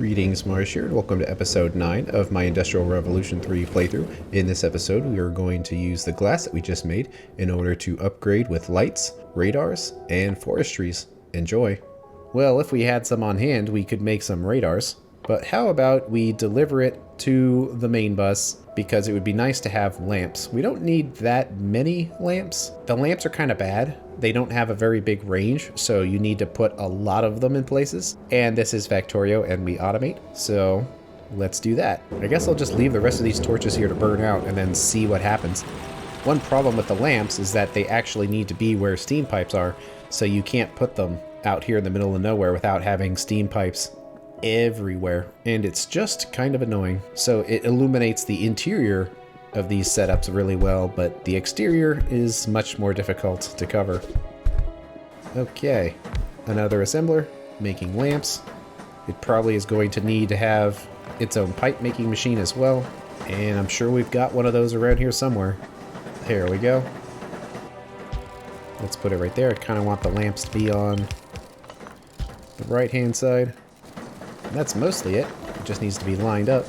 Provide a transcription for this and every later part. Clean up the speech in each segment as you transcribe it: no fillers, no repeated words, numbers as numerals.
Greetings, Marsh here, and welcome to episode 9 of my Industrial Revolution 3 playthrough. In this episode, we are going to use the glass that we just made in order to upgrade with lights, radars, and forestries. Enjoy! Well, if we had some on hand, we could make some radars, but how about we deliver it to the main bus, because it would be nice to have lamps. We don't need that many lamps. The lamps are kind of bad. They don't have a very big range, so you need to put a lot of them in places. And this is Factorio, and we automate, so let's do that. I guess I'll just leave the rest of these torches here to burn out and then see what happens. One problem with the lamps is that they actually need to be where steam pipes are, so you can't put them out here in the middle of nowhere without having steam pipes everywhere, and it's just kind of annoying. So it illuminates the interior of these setups really well, but the exterior is much more difficult to cover. Okay, another assembler making lamps. It probably is going to need to have its own pipe making machine as well, and I'm sure we've got one of those around here somewhere. There we go. Let's put it right there. I kind of want the lamps to be on the right hand side. And that's mostly it. It just needs to be lined up,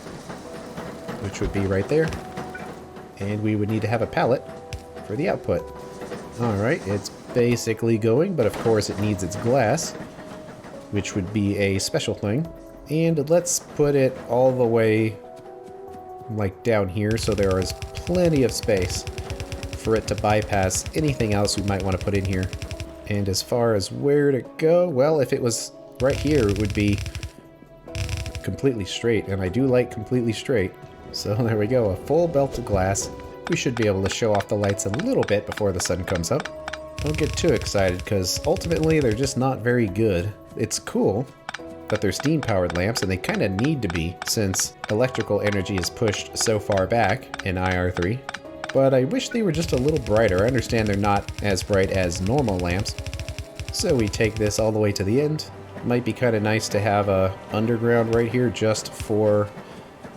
which would be right there. And we would need to have a pallet for the output. Alright, it's basically going, but of course it needs its glass, which would be a special thing. And let's put it all the way like down here, so there is plenty of space for it to bypass anything else we might want to put in here. And as far as where to go, well, if it was right here, it would be completely straight, and I do like completely straight. So there we go, a full belt of glass. We should be able to show off the lights a little bit before the sun comes up. Don't get too excited, because ultimately they're just not very good. It's cool that they're steam powered lamps, and they kind of need to be, since electrical energy is pushed so far back in IR3. But I wish they were just a little brighter. I understand they're not as bright as normal lamps. So we take this all the way to the end. Might be kind of nice to have a underground right here just for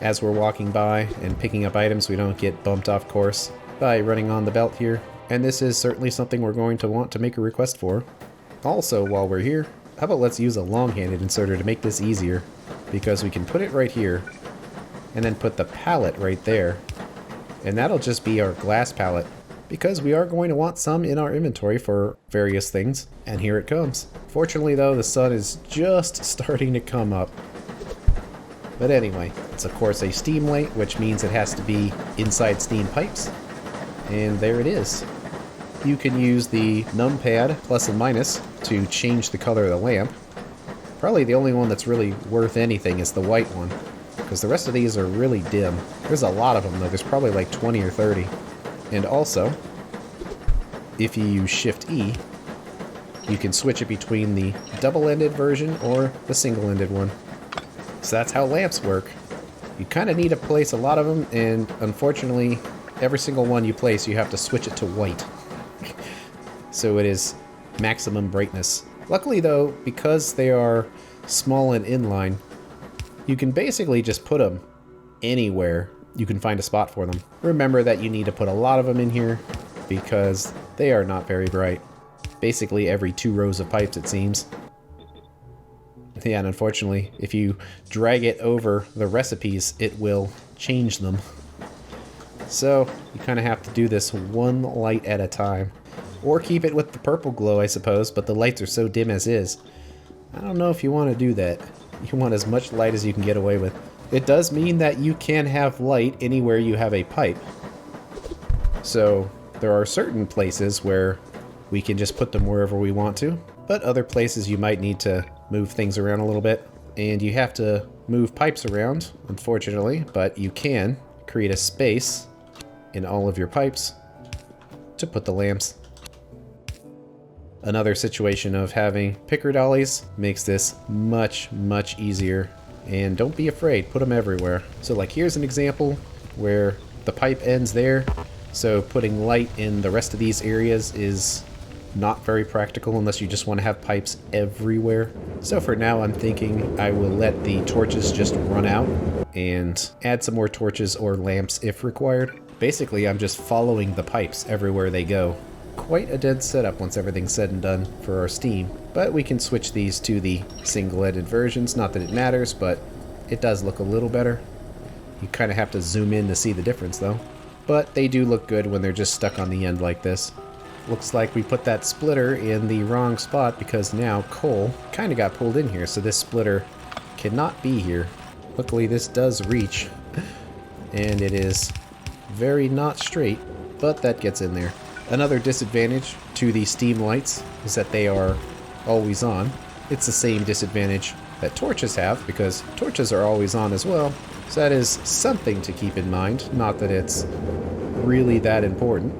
as we're walking by and picking up items, we don't get bumped off course by running on the belt here. And this is certainly something we're going to want to make a request for. Also, while we're here, how about let's use a long-handed inserter to make this easier, because we can put it right here and then put the pallet right there, and that'll just be our glass pallet, because we are going to want some in our inventory for various things. And here it comes. Fortunately though, the sun is just starting to come up. But anyway, it's of course a steam light, which means it has to be inside steam pipes. And there it is. You can use the numpad plus and minus to change the color of the lamp. Probably the only one that's really worth anything is the white one, because the rest of these are really dim. There's a lot of them though, there's probably like 20 or 30. And also, if you use Shift E, you can switch it between the double-ended version or the single-ended one. So that's how lamps work. You kind of need to place a lot of them, and unfortunately, every single one you place, you have to switch it to white. So it is maximum brightness. Luckily though, because they are small and inline, you can basically just put them anywhere you can find a spot for them. Remember that you need to put a lot of them in here, because they are not very bright. Basically every 2 rows of pipes, it seems. Yeah, and unfortunately, if you drag it over the recipes, it will change them. So you kind of have to do this one light at a time. Or keep it with the purple glow, I suppose, but the lights are so dim as is. I don't know if you want to do that. You want as much light as you can get away with. It does mean that you can have light anywhere you have a pipe. So there are certain places where we can just put them wherever we want to, but other places you might need to move things around a little bit, and you have to move pipes around, unfortunately, but you can create a space in all of your pipes to put the lamps. Another situation of having picker dollies makes this much, much easier. And don't be afraid, put them everywhere. So like here's an example where the pipe ends there, so putting light in the rest of these areas is not very practical unless you just want to have pipes everywhere. So for now I'm thinking I will let the torches just run out and add some more torches or lamps if required. Basically I'm just following the pipes everywhere they go. Quite a dense setup once everything's said and done for our steam, but we can switch these to the single-ended versions. Not that it matters, but it does look a little better. You kind of have to zoom in to see the difference though. But they do look good when they're just stuck on the end like this. Looks like we put that splitter in the wrong spot because now coal kind of got pulled in here, so this splitter cannot be here. Luckily this does reach, and it is very not straight, but that gets in there. Another disadvantage to the steam lights is that they are always on. It's the same disadvantage that torches have, because torches are always on as well. So that is something to keep in mind. Not that it's really that important,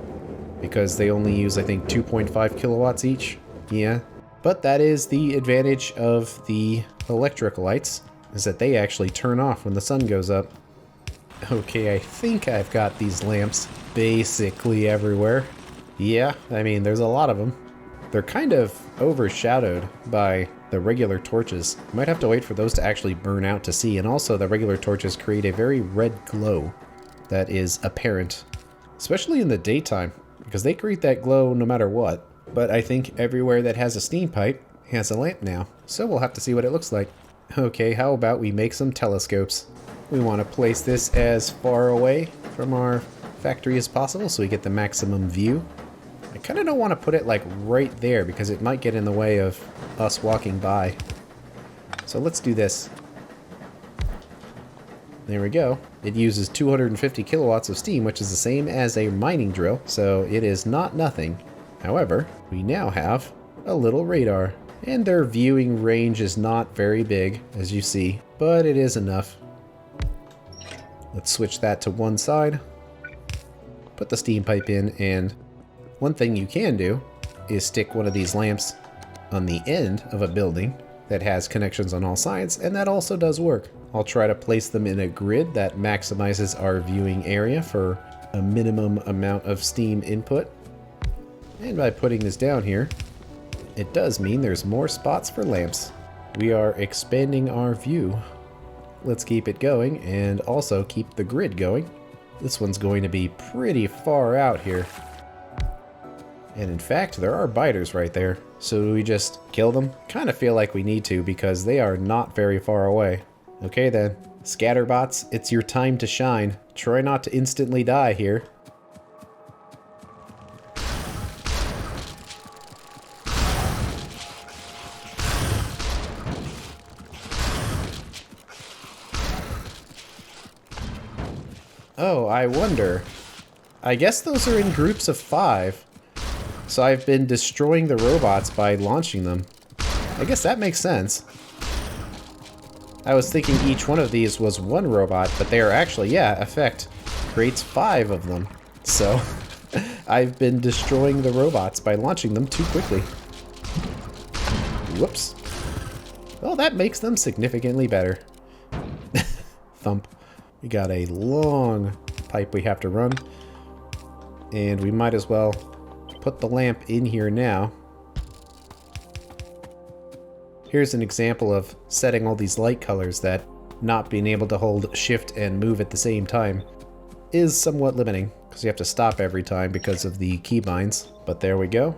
because they only use, I think, 2.5 kilowatts each. Yeah. But that is the advantage of the electric lights, is that they actually turn off when the sun goes up. Okay, I think I've got these lamps basically everywhere. Yeah, I mean, there's a lot of them. They're kind of overshadowed by the regular torches. You might have to wait for those to actually burn out to see, and also the regular torches create a very red glow that is apparent, especially in the daytime, because they create that glow no matter what. But I think everywhere that has a steam pipe has a lamp now, so we'll have to see what it looks like. Okay, how about we make some telescopes? We want to place this as far away from our factory as possible so we get the maximum view. I kind of don't want to put it like right there because it might get in the way of us walking by. So let's do this. There we go. It uses 250 kilowatts of steam, which is the same as a mining drill, so it is not nothing. However, we now have a little radar, and their viewing range is not very big, as you see, but it is enough. Let's switch that to one side, put the steam pipe in, and one thing you can do is stick one of these lamps on the end of a building that has connections on all sides, and that also does work. I'll try to place them in a grid that maximizes our viewing area for a minimum amount of steam input. And by putting this down here, it does mean there's more spots for lamps. We are expanding our view. Let's keep it going and also keep the grid going. This one's going to be pretty far out here. And in fact, there are biters right there. So do we just kill them? Kind of feel like we need to because they are not very far away. Okay then, scatterbots, it's your time to shine. Try not to instantly die here. Oh, I wonder. I guess those are in groups of 5. So I've been destroying the robots by launching them. I guess that makes sense. I was thinking each one of these was one robot, but they are actually, yeah, effect creates 5 of them. So I've been destroying the robots by launching them too quickly. Whoops. Well, that makes them significantly better. Thump. We got a long pipe we have to run, and we might as well put the lamp in here now. Here's an example of setting all these light colors that not being able to hold shift and move at the same time is somewhat limiting, because you have to stop every time because of the keybinds. But there we go.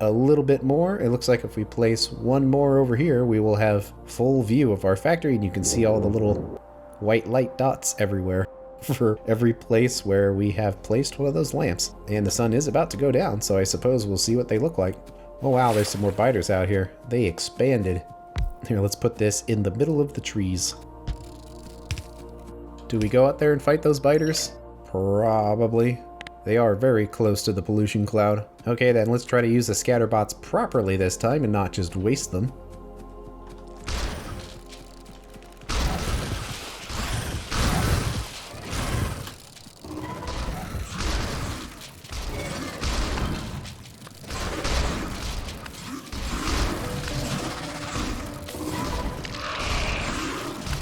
A little bit more. It looks like if we place one more over here, we will have full view of our factory, and you can see all the little white light dots everywhere for every place where we have placed one of those lamps. And the sun is about to go down, so I suppose we'll see what they look like. Oh wow, there's some more biters out here. They expanded. Here, let's put this in the middle of the trees. Do we go out there and fight those biters? Probably. They are very close to the pollution cloud. Okay then, let's try to use the scatterbots properly this time and not just waste them.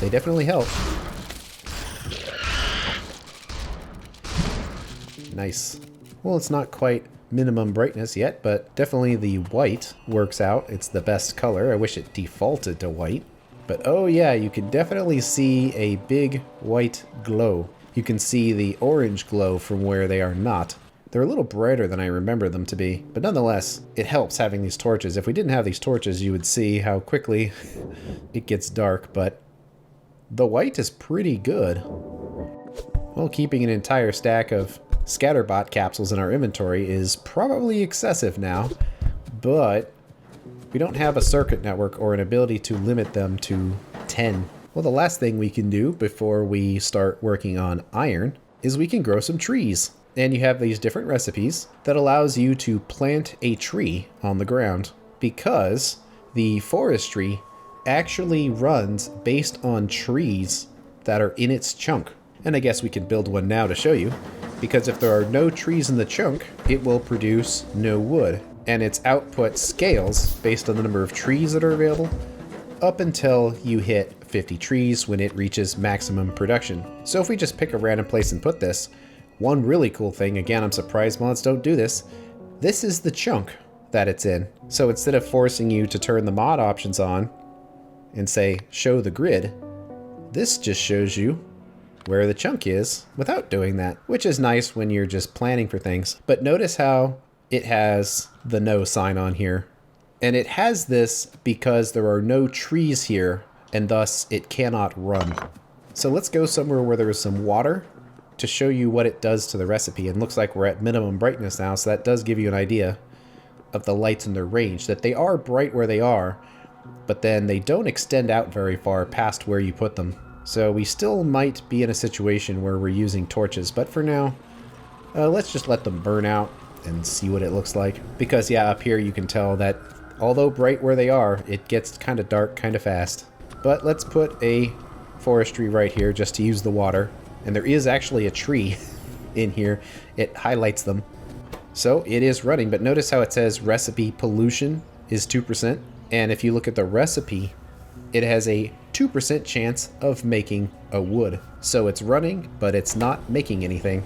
They definitely help. Nice. Well, it's not quite minimum brightness yet, but definitely the white works out. It's the best color. I wish it defaulted to white. But oh yeah, you can definitely see a big white glow. You can see the orange glow from where they are not. They're a little brighter than I remember them to be, but nonetheless, it helps having these torches. If we didn't have these torches, you would see how quickly it gets dark, but the white is pretty good. Well, keeping an entire stack of scatterbot capsules in our inventory is probably excessive now, but we don't have a circuit network or an ability to limit them to 10. Well, the last thing we can do before we start working on iron is we can grow some trees. And you have these different recipes that allows you to plant a tree on the ground, because the forestry actually runs based on trees that are in its chunk. And I guess we can build one now to show you, because if there are no trees in the chunk, it will produce no wood. And its output scales based on the number of trees that are available up until you hit 50 trees when it reaches maximum production. So if we just pick a random place and put this, one really cool thing, again, I'm surprised mods don't do this, this is the chunk that it's in. So instead of forcing you to turn the mod options on and say, show the grid, this just shows you where the chunk is without doing that, which is nice when you're just planning for things. But notice how it has the no sign on here. And it has this because there are no trees here, and thus it cannot run. So let's go somewhere where there is some water to show you what it does to the recipe. And looks like we're at minimum brightness now, so that does give you an idea of the lights and their range, that they are bright where they are, but then they don't extend out very far past where you put them. So we still might be in a situation where we're using torches, but for now, let's just let them burn out and see what it looks like. Because yeah, up here you can tell that although bright where they are, it gets kind of dark kind of fast. But let's put a forestry right here just to use the water. And there is actually a tree in here. It highlights them. So it is running, but notice how it says recipe pollution is 2%. And if you look at the recipe, it has a 2% chance of making a wood. So it's running, but it's not making anything.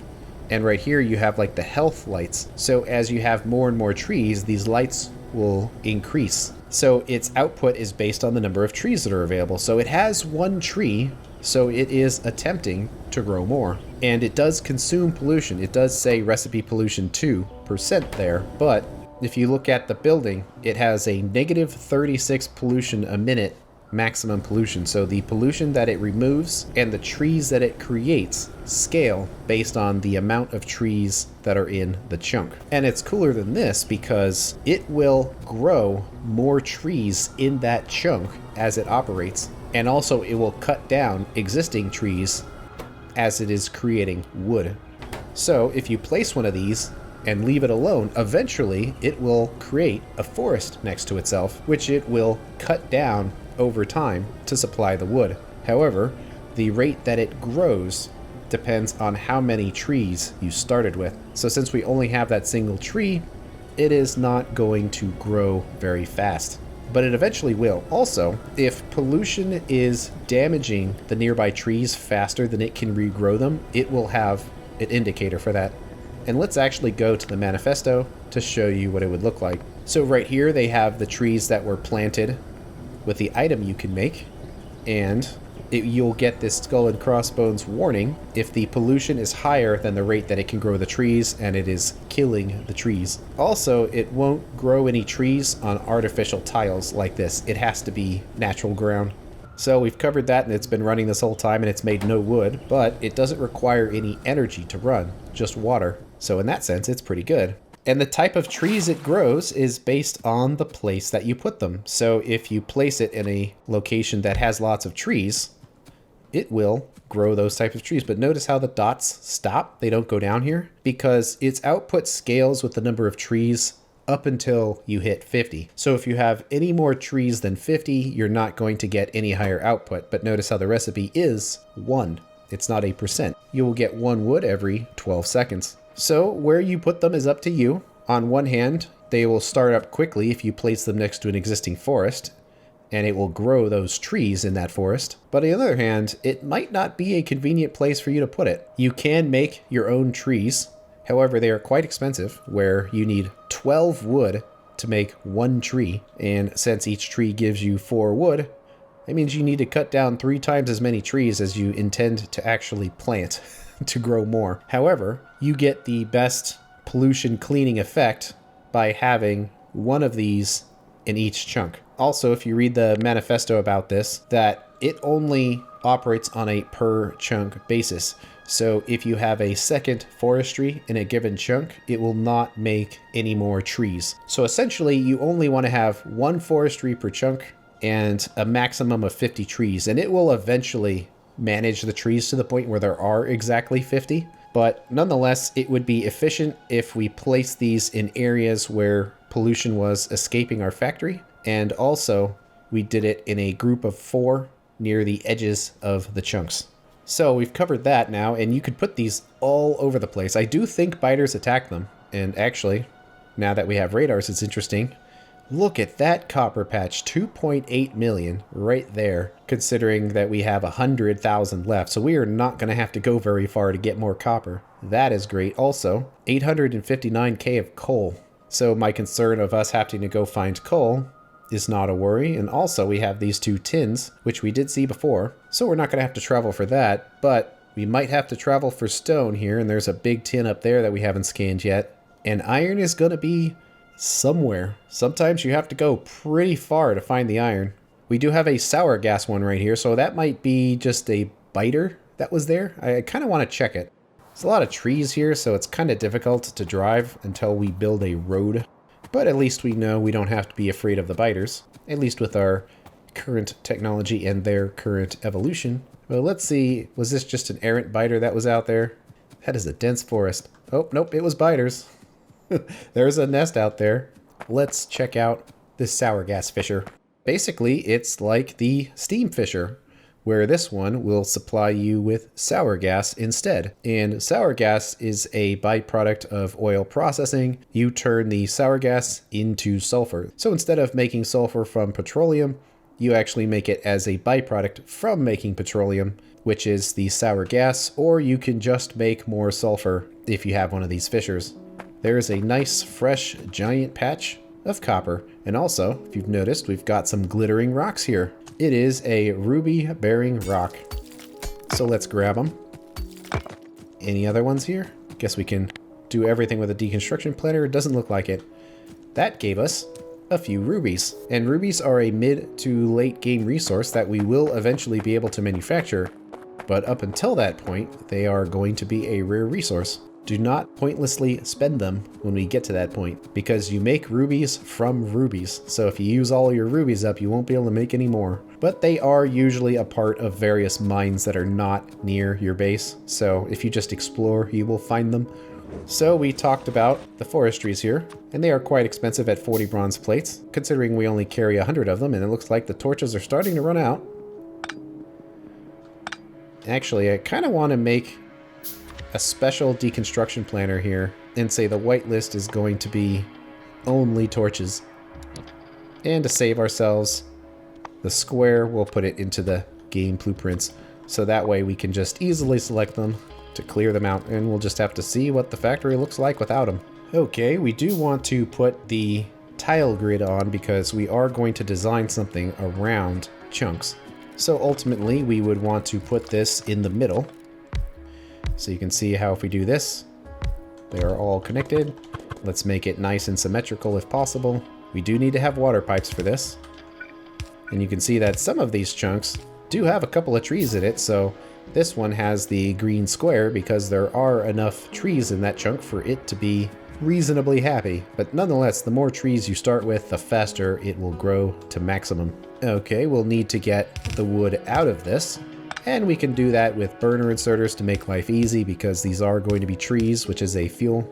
And right here you have like the health lights. So as you have more and more trees, these lights will increase. So its output is based on the number of trees that are available. So it has one tree, so it is attempting to grow more. And it does consume pollution. It does say recipe pollution 2% there, but if you look at the building, it has a negative 36 pollution a minute maximum pollution. So the pollution that it removes and the trees that it creates scale based on the amount of trees that are in the chunk. And it's cooler than this because it will grow more trees in that chunk as it operates. And also it will cut down existing trees as it is creating wood. So if you place one of these and leave it alone, eventually it will create a forest next to itself, which it will cut down over time to supply the wood. However, the rate that it grows depends on how many trees you started with. So since we only have that single tree, it is not going to grow very fast. But it eventually will. Also, if pollution is damaging the nearby trees faster than it can regrow them, it will have an indicator for that. And let's actually go to the manifesto to show you what it would look like. So right here they have the trees that were planted with the item you can make, and you'll get this skull and crossbones warning if the pollution is higher than the rate that it can grow the trees and it is killing the trees. Also, it won't grow any trees on artificial tiles like this. It has to be natural ground. So we've covered that, and it's been running this whole time and it's made no wood, but it doesn't require any energy to run, just water. So in that sense, it's pretty good. And the type of trees it grows is based on the place that you put them. So if you place it in a location that has lots of trees, it will grow those types of trees. But notice how the dots stop. They don't go down here because its output scales with the number of trees up until you hit 50. So if you have any more trees than 50, you're not going to get any higher output. But notice how the recipe is 1. It's not a percent. You will get 1 wood every 12 seconds. So where you put them is up to you. On one hand, they will start up quickly if you place them next to an existing forest, and it will grow those trees in that forest. But on the other hand, it might not be a convenient place for you to put it. You can make your own trees. However, they are quite expensive, where you need 12 wood to make 1 tree. And since each tree gives you 4 wood, that means you need to cut down 3 times as many trees as you intend to actually plant to grow more. However, you get the best pollution cleaning effect by having one of these in each chunk. Also, if you read the manifesto about this, that it only operates on a per chunk basis. So if you have a second forestry in a given chunk, it will not make any more trees. So essentially, you only want to have one forestry per chunk and a maximum of 50 trees, and it will eventually manage the trees to the point where there are exactly 50. But nonetheless, it would be efficient if we place these in areas where pollution was escaping our factory, and also we did it in a group of 4 near the edges of the chunks. So we've covered that now, and you could put these all over the place. I do think biters attack them, and actually, now that we have radars, it's interesting. Look at that copper patch, 2.8 million right there, considering that we have 100,000 left. So we are not going to have to go very far to get more copper. That is great. Also, 859k of coal. So my concern of us having to go find coal is not a worry. And also we have these 2 tins, which we did see before. So we're not going to have to travel for that, but we might have to travel for stone here. And there's a big tin up there that we haven't scanned yet. And iron is going to be somewhere. Sometimes you have to go pretty far to find the iron. We do have a sour gas one right here, so that might be just a biter that was there. I kind of want to check it. There's a lot of trees here, so it's kind of difficult to drive until we build a road. But at least we know we don't have to be afraid of the biters, at least with our current technology and their current evolution. Well, let's see, was this just an errant biter that was out there? That is a dense forest. Oh, nope, it was biters. There's a nest out there. Let's check out this sour gas fisher. Basically, it's like the steam fisher, where this one will supply you with sour gas instead. And sour gas is a byproduct of oil processing. You turn the sour gas into sulfur. So instead of making sulfur from petroleum, you actually make it as a byproduct from making petroleum, which is the sour gas, or you can just make more sulfur if you have one of these fishers. There is a nice, fresh, giant patch of copper. And also, if you've noticed, we've got some glittering rocks here. It is a ruby-bearing rock. So let's grab them. Any other ones here? Guess we can do everything with a deconstruction planer. It doesn't look like it. That gave us a few rubies. And rubies are a mid to late game resource that we will eventually be able to manufacture. But up until that point, they are going to be a rare resource. Do not pointlessly spend them when we get to that point, because you make rubies from rubies. So if you use all your rubies up, you won't be able to make any more. But they are usually a part of various mines that are not near your base. So if you just explore, you will find them. So we talked about the forestries here, and they are quite expensive at 40 bronze plates, considering we only carry 100 of them, and it looks like the torches are starting to run out. Actually, I kind of want to make a special deconstruction planner here and say the whitelist is going to be only torches. And to save ourselves the square, we'll put it into the game blueprints. So that way we can just easily select them to clear them out, and we'll just have to see what the factory looks like without them. Okay, we do want to put the tile grid on because we are going to design something around chunks. So ultimately we would want to put this in the middle. So you can see how if we do this, they are all connected. Let's make it nice and symmetrical if possible. We do need to have water pipes for this. And you can see that some of these chunks do have a couple of trees in it, so this one has the green square because there are enough trees in that chunk for it to be reasonably happy. But nonetheless, the more trees you start with, the faster it will grow to maximum. Okay, we'll need to get the wood out of this. And we can do that with burner inserters to make life easy because these are going to be trees, which is a fuel.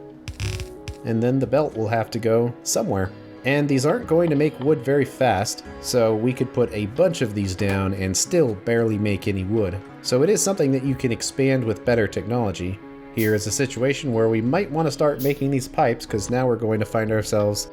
And then the belt will have to go somewhere. And these aren't going to make wood very fast, so we could put a bunch of these down and still barely make any wood. So it is something that you can expand with better technology. Here is a situation where we might want to start making these pipes because now we're going to find ourselves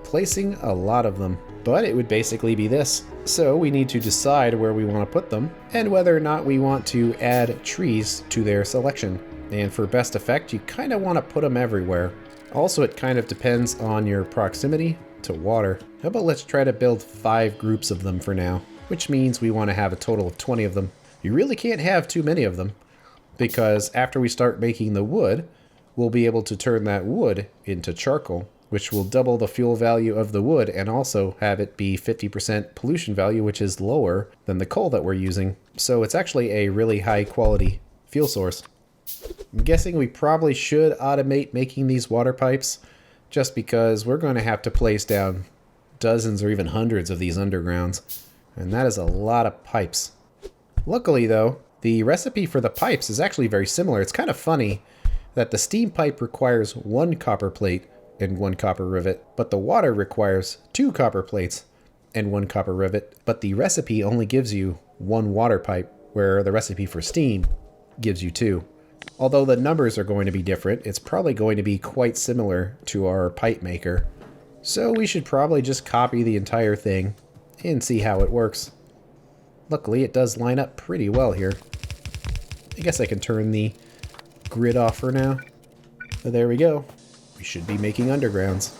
placing a lot of them. But it would basically be this. So we need to decide where we want to put them and whether or not we want to add trees to their selection. And for best effect, you kind of want to put them everywhere. Also, it kind of depends on your proximity to water. How about let's try to build 5 groups of them for now, which means we want to have a total of 20 of them. You really can't have too many of them because after we start making the wood, we'll be able to turn that wood into charcoal, which will double the fuel value of the wood and also have it be 50% pollution value, which is lower than the coal that we're using. So it's actually a really high quality fuel source. I'm guessing we probably should automate making these water pipes, just because we're going to have to place down dozens or even hundreds of these undergrounds. And that is a lot of pipes. Luckily though, the recipe for the pipes is actually very similar. It's kind of funny that the steam pipe requires 1 copper plate and 1 copper rivet, but the water requires 2 copper plates and 1 copper rivet, but the recipe only gives you 1 water pipe, where the recipe for steam gives you 2. Although the numbers are going to be different, it's probably going to be quite similar to our pipe maker. So we should probably just copy the entire thing and see how it works. Luckily, it does line up pretty well here. I guess I can turn the grid off for now. So there we go. We should be making undergrounds.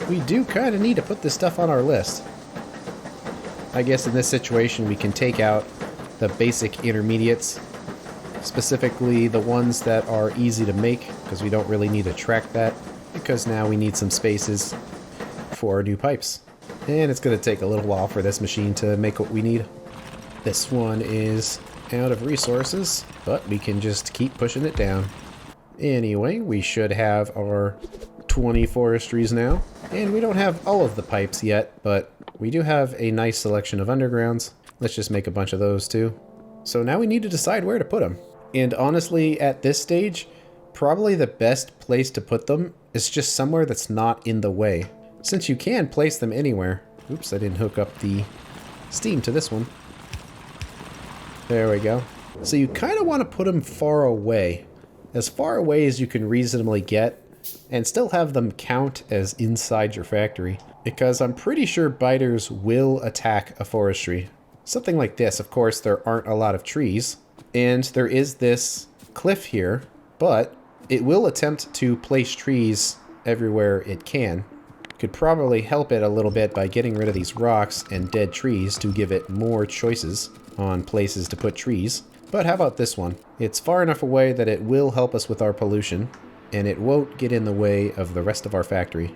We do kind of need to put this stuff on our list. I guess in this situation we can take out the basic intermediates, specifically the ones that are easy to make, because we don't really need to track that, because now we need some spaces for our new pipes. And it's going to take a little while for this machine to make what we need. This one is out of resources, but we can just keep pushing it down. Anyway, we should have our 20 forestries now. And we don't have all of the pipes yet, but we do have a nice selection of undergrounds. Let's just make a bunch of those too. So now we need to decide where to put them. And honestly, at this stage, probably the best place to put them is just somewhere that's not in the way, since you can place them anywhere. Oops, I didn't hook up the steam to this one. There we go. So you kind of want to put them far away as you can reasonably get, and still have them count as inside your factory, because I'm pretty sure biters will attack a forestry. Something like this. Of course, there aren't a lot of trees, and there is this cliff here, but it will attempt to place trees everywhere it can. Could probably help it a little bit by getting rid of these rocks and dead trees to give it more choices on places to put trees. But how about this one? It's far enough away that it will help us with our pollution, and it won't get in the way of the rest of our factory.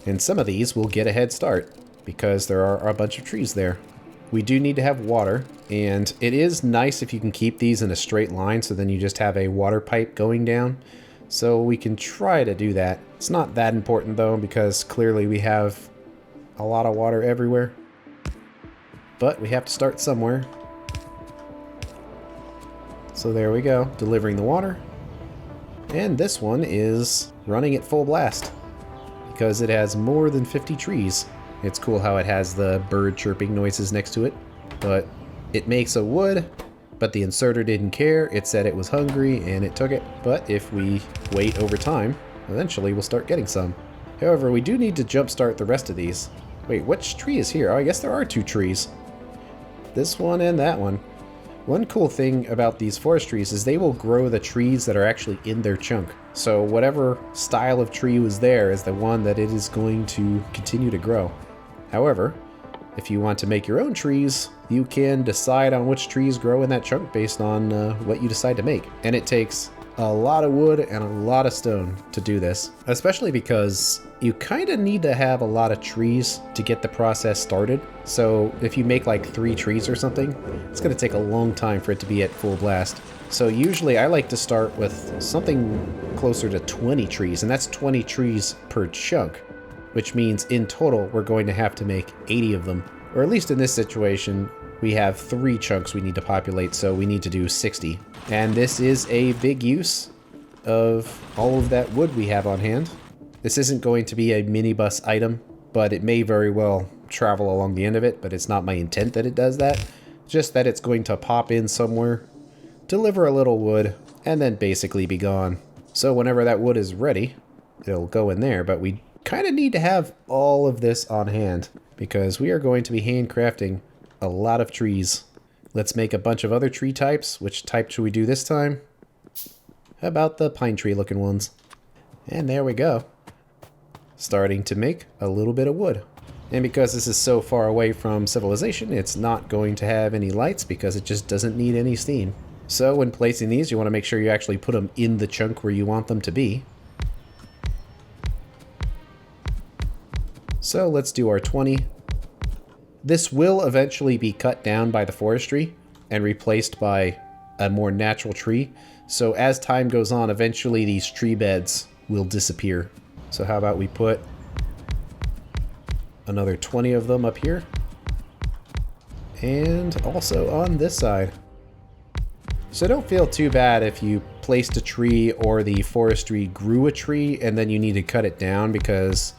And some of these will get a head start, because there are a bunch of trees there. We do need to have water, and it is nice if you can keep these in a straight line, so then you just have a water pipe going down. So we can try to do that. It's not that important though, because clearly we have a lot of water everywhere. But we have to start somewhere. So there we go, delivering the water. And this one is running at full blast, because it has more than 50 trees. It's cool how it has the bird chirping noises next to it. But it makes a wood, but the inserter didn't care. It said it was hungry and it took it. But if we wait over time, eventually we'll start getting some. However, we do need to jumpstart the rest of these. Wait, which tree is here? Oh, I guess there are 2 trees. This one and that one. One cool thing about these forestries is they will grow the trees that are actually in their chunk. So whatever style of tree was there is the one that it is going to continue to grow. However, if you want to make your own trees, you can decide on which trees grow in that chunk based on what you decide to make. And it takes a lot of wood and a lot of stone to do this, especially because you kind of need to have a lot of trees to get the process started. So if you make like 3 trees or something, it's going to take a long time for it to be at full blast. So usually I like to start with something closer to 20 trees, and that's 20 trees per chunk, which means in total we're going to have to make 80 of them. Or at least in this situation, we have 3 chunks we need to populate, so we need to do 60. And this is a big use of all of that wood we have on hand. This isn't going to be a minibus item, but it may very well travel along the end of it, but it's not my intent that it does that. Just that it's going to pop in somewhere, deliver a little wood, and then basically be gone. So whenever that wood is ready, it'll go in there, but we kind of need to have all of this on hand, because we are going to be handcrafting a lot of trees. Let's make a bunch of other tree types. Which type should we do this time? How about the pine tree looking ones? And there we go. Starting to make a little bit of wood. And because this is so far away from civilization, it's not going to have any lights because it just doesn't need any steam. So when placing these, you want to make sure you actually put them in the chunk where you want them to be. So let's do our 20. This will eventually be cut down by the forestry and replaced by a more natural tree. So as time goes on, eventually these tree beds will disappear. So how about we put another 20 of them up here? And also on this side. So don't feel too bad if you placed a tree or the forestry grew a tree and then you need to cut it down because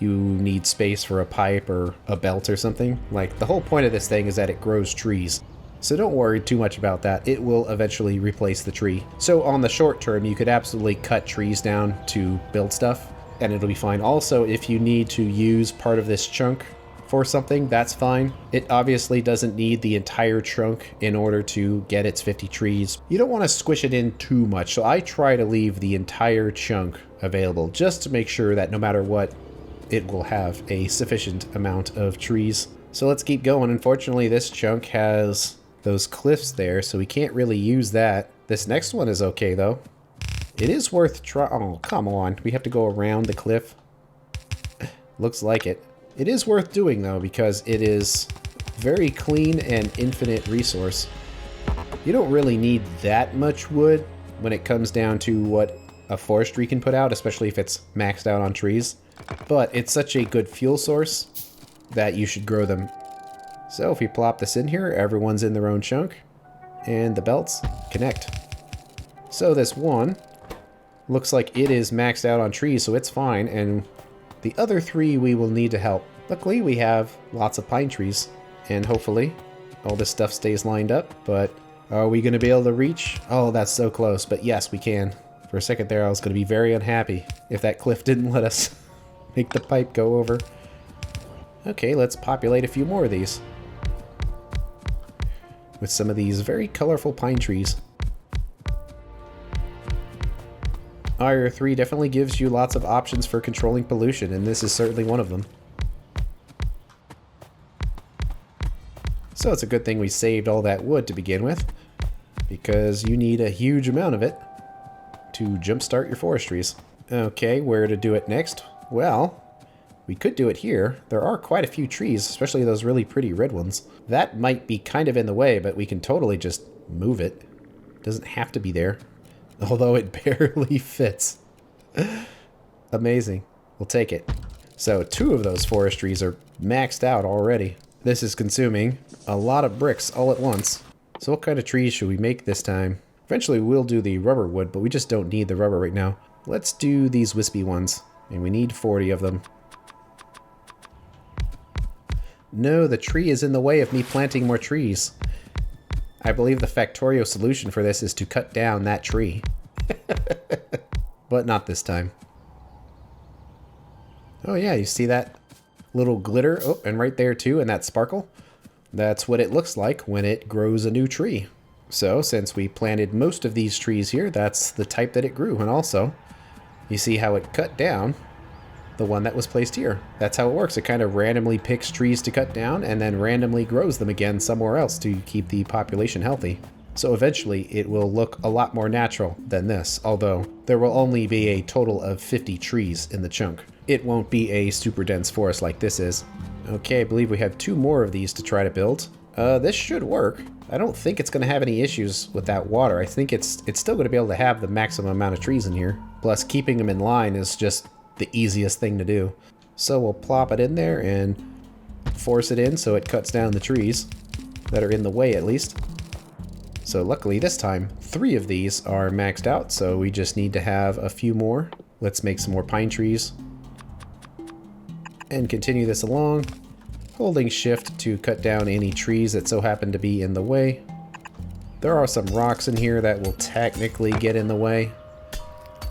you need space for a pipe or a belt or something. Like, the whole point of this thing is that it grows trees. So don't worry too much about that. It will eventually replace the tree. So on the short term, you could absolutely cut trees down to build stuff, and it'll be fine. Also, if you need to use part of this chunk for something, that's fine. It obviously doesn't need the entire chunk in order to get its 50 trees. You don't want to squish it in too much, so I try to leave the entire chunk available just to make sure that no matter what, it will have a sufficient amount of trees. So let's keep going. Unfortunately, this chunk has those cliffs there, so we can't really use that. This next one is okay, though. It is worth trying. Oh, come on. We have to go around the cliff. Looks like it. It is worth doing, though, because it is very clean and infinite resource. You don't really need that much wood when it comes down to what a forestry can put out, especially if it's maxed out on trees. But it's such a good fuel source that you should grow them. So if we plop this in here, everyone's in their own chunk, and the belts connect. So this one looks like it is maxed out on trees, so it's fine, and the other 3 we will need to help. Luckily, we have lots of pine trees, and hopefully all this stuff stays lined up, but are we going to be able to reach? Oh, that's so close, but yes, we can. For a second there, I was going to be very unhappy if that cliff didn't let us make the pipe go over. Okay, let's populate a few more of these with some of these very colorful pine trees. IR3 definitely gives you lots of options for controlling pollution, and this is certainly one of them. So it's a good thing we saved all that wood to begin with, because you need a huge amount of it to jumpstart your forestries. Okay, where to do it next? Well, we could do it here. There are quite a few trees, especially those really pretty red ones. That might be kind of in the way, but we can totally just move it. It doesn't have to be there, although it barely fits. Amazing. We'll take it. So 2 of those forestries are maxed out already. This is consuming a lot of bricks all at once. So what kind of trees should we make this time? Eventually we'll do the rubber wood, but we just don't need the rubber right now. Let's do these wispy ones, and we need 40 of them. No, the tree is in the way of me planting more trees. I believe the Factorio solution for this is to cut down that tree. But not this time. Oh yeah, you see that little glitter? Oh, and right there too, and that sparkle? That's what it looks like when it grows a new tree. So, since we planted most of these trees here, that's the type that it grew. And also, you see how it cut down the one that was placed here. That's how it works. It kind of randomly picks trees to cut down and then randomly grows them again somewhere else to keep the population healthy. So eventually it will look a lot more natural than this, although there will only be a total of 50 trees in the chunk. It won't be a super dense forest like this is. Okay, I believe we have 2 more of these to try to build. This should work. I don't think it's going to have any issues with that water. I think it's still going to be able to have the maximum amount of trees in here. Plus, keeping them in line is just the easiest thing to do. So we'll plop it in there and force it in so it cuts down the trees that are in the way at least. So luckily this time 3 of these are maxed out, so we just need to have a few more. Let's make some more pine trees and continue this along, holding shift to cut down any trees that so happen to be in the way. There are some rocks in here that will technically get in the way,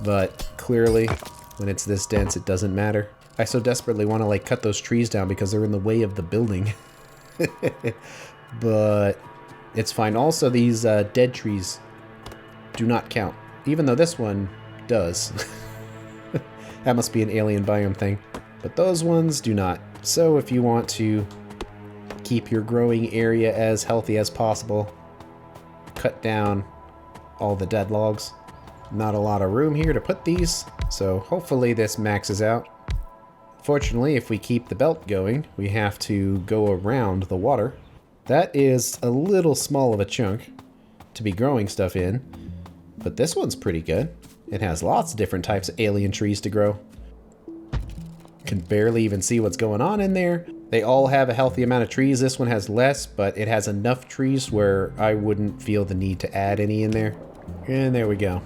but clearly when it's this dense, it doesn't matter. I so desperately want to like cut those trees down because they're in the way of the building. But it's fine. Also, these dead trees do not count, even though this one does. That must be an alien biome thing. But those ones do not. So if you want to keep your growing area as healthy as possible, cut down all the dead logs. Not a lot of room here to put these, so hopefully this maxes out. Fortunately, if we keep the belt going, we have to go around the water. That is a little small of a chunk to be growing stuff in, but this one's pretty good. It has lots of different types of alien trees to grow. Can barely even see what's going on in there. They all have a healthy amount of trees. This one has less, but it has enough trees where I wouldn't feel the need to add any in there. And there we go.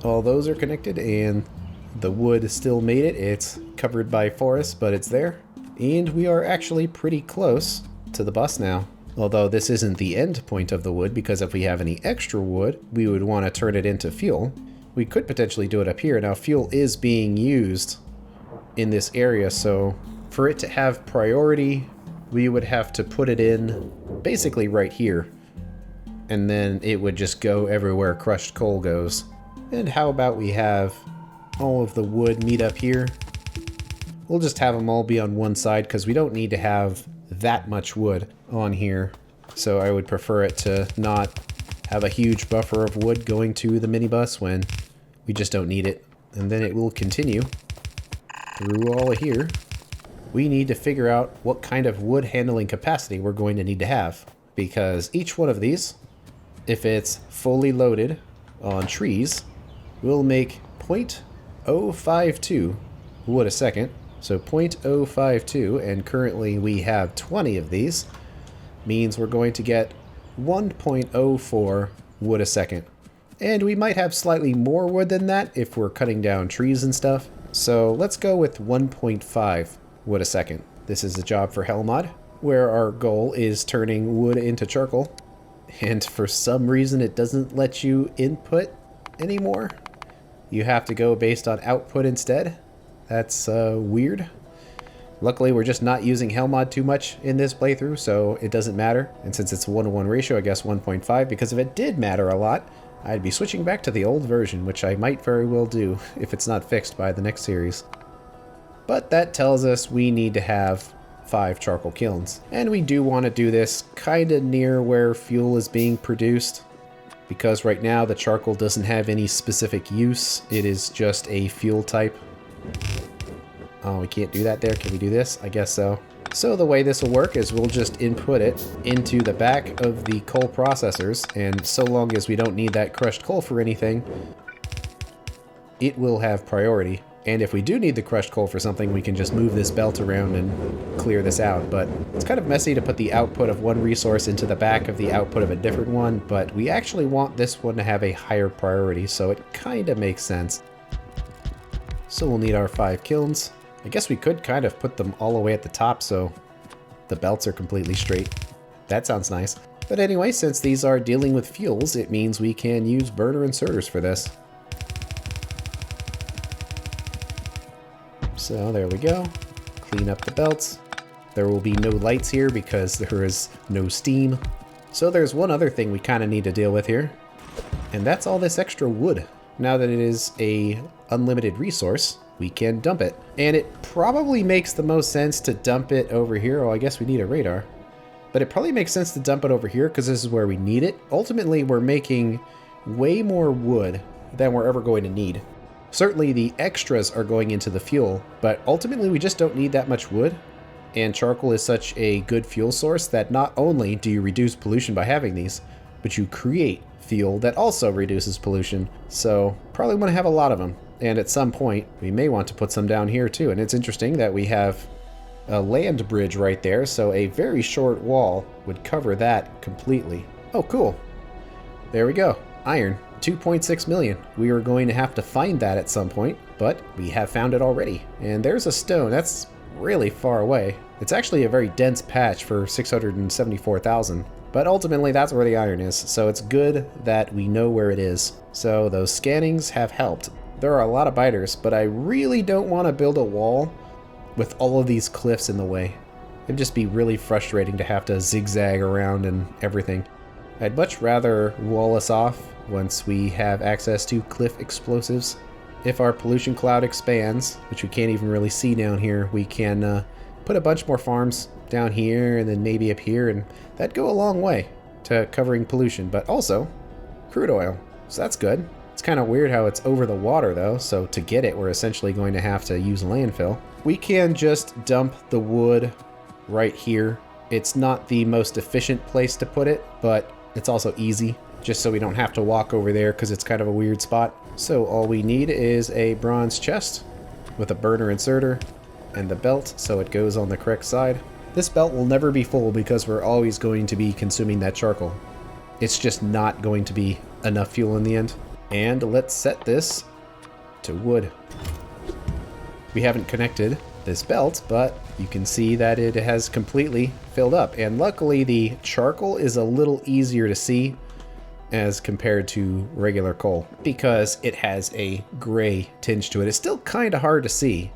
All those are connected, and the wood still made it. It's covered by forest, but it's there. And we are actually pretty close to the bus now. Although this isn't the end point of the wood, because if we have any extra wood, we would want to turn it into fuel. We could potentially do it up here. Now, fuel is being used in this area, so for it to have priority, we would have to put it in basically right here. And then it would just go everywhere crushed coal goes. And how about we have all of the wood meet up here? We'll just have them all be on one side because we don't need to have that much wood on here. So I would prefer it to not have a huge buffer of wood going to the minibus when we just don't need it. And then it will continue through all of here. We need to figure out what kind of wood handling capacity we're going to need to have, because each one of these, if it's fully loaded on trees, will make 0.052 wood a second. So 0.052, and currently we have 20 of these, means we're going to get 1.04 wood a second. And we might have slightly more wood than that if we're cutting down trees and stuff. So let's go with 1.5 wood a second. This is a job for Hellmod, where our goal is turning wood into charcoal. And for some reason it doesn't let you input anymore. You have to go based on output instead. That's weird. Luckily, we're just not using Hellmod too much in this playthrough, so it doesn't matter. And since it's a 1-to-1 ratio, I guess 1.5, because if it did matter a lot, I'd be switching back to the old version, which I might very well do if it's not fixed by the next series. But that tells us we need to have 5 charcoal kilns. And we do want to do this kind of near where fuel is being produced, because right now the charcoal doesn't have any specific use. It is just a fuel type. Oh, we can't do that there. Can we do this? I guess so. So the way this will work is we'll just input it into the back of the coal processors, and so long as we don't need that crushed coal for anything, it will have priority. And if we do need the crushed coal for something, we can just move this belt around and clear this out. But it's kind of messy to put the output of one resource into the back of the output of a different one, but we actually want this one to have a higher priority, so it kind of makes sense. So we'll need our 5 kilns. I guess we could kind of put them all the way at the top so the belts are completely straight. That sounds nice. But anyway, since these are dealing with fuels, it means we can use burner inserters for this. So there we go. Clean up the belts. There will be no lights here because there is no steam. So there's one other thing we kind of need to deal with here, and that's all this extra wood. Now that it is a unlimited resource, we can dump it. And it probably makes the most sense to dump it over here. Oh, I guess we need a radar. But it probably makes sense to dump it over here because this is where we need it. Ultimately, we're making way more wood than we're ever going to need. Certainly the extras are going into the fuel, but ultimately we just don't need that much wood. And charcoal is such a good fuel source that not only do you reduce pollution by having these, but you create fuel that also reduces pollution. So probably want to have a lot of them. And at some point, we may want to put some down here too. And it's interesting that we have a land bridge right there, so a very short wall would cover that completely. Oh, cool. There we go. Iron. 2.6 million. We are going to have to find that at some point, but we have found it already. And there's a stone. That's really far away. It's actually a very dense patch for 674,000. But ultimately, that's where the iron is, so it's good that we know where it is. So those scannings have helped. There are a lot of biters, but I really don't want to build a wall with all of these cliffs in the way. It'd just be really frustrating to have to zigzag around and everything. I'd much rather wall us off once we have access to cliff explosives. If our pollution cloud expands, which we can't even really see down here, we can put a bunch more farms down here and then maybe up here, and that'd go a long way to covering pollution. But also, crude oil. So that's good. It's kind of weird how it's over the water though, so to get it, we're essentially going to have to use landfill. We can just dump the wood right here. It's not the most efficient place to put it, but it's also easy, just so we don't have to walk over there because it's kind of a weird spot. So all we need is a bronze chest with a burner inserter and the belt so it goes on the correct side. This belt will never be full because we're always going to be consuming that charcoal. It's just not going to be enough fuel in the end. And let's set this to wood. We haven't connected this belt, but you can see that it has completely filled up. And luckily the charcoal is a little easier to see as compared to regular coal because it has a gray tinge to it. It's still kind of hard to see,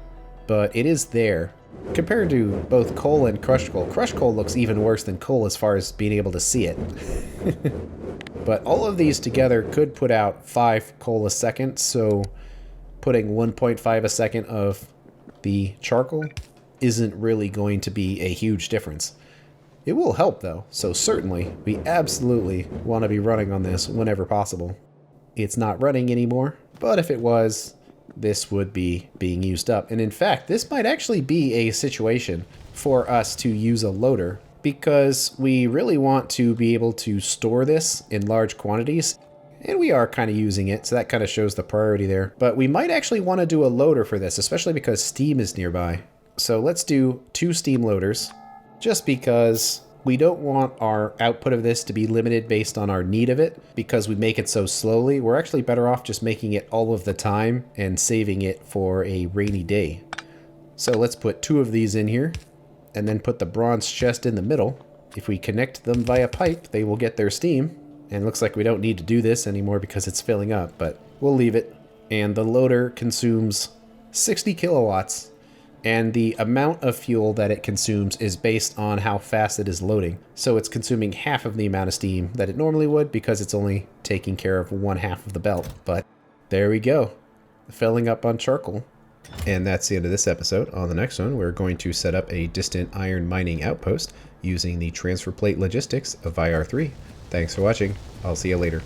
but it is there. Compared to both coal and crushed coal looks even worse than coal as far as being able to see it. But all of these together could put out 5 coal a second, so putting 1.5 a second of the charcoal isn't really going to be a huge difference. It will help though, so certainly we absolutely want to be running on this whenever possible. It's not running anymore, but if it was, this would be being used up. And in fact, this might actually be a situation for us to use a loader because we really want to be able to store this in large quantities. And we are kind of using it, so that kind of shows the priority there. But we might actually want to do a loader for this, especially because steam is nearby. So let's do 2 steam loaders, just because we don't want our output of this to be limited based on our need of it, because we make it so slowly. We're actually better off just making it all of the time and saving it for a rainy day. So let's put 2 of these in here, and then put the bronze chest in the middle. If we connect them via pipe, they will get their steam. And it looks like we don't need to do this anymore because it's filling up, but we'll leave it. And the loader consumes 60 kilowatts. And the amount of fuel that it consumes is based on how fast it is loading. So it's consuming half of the amount of steam that it normally would because it's only taking care of 1/2 of the belt. But there we go, filling up on charcoal. And that's the end of this episode. On the next one, we're going to set up a distant iron mining outpost using the transfer plate logistics of IR3. Thanks for watching. I'll see you later.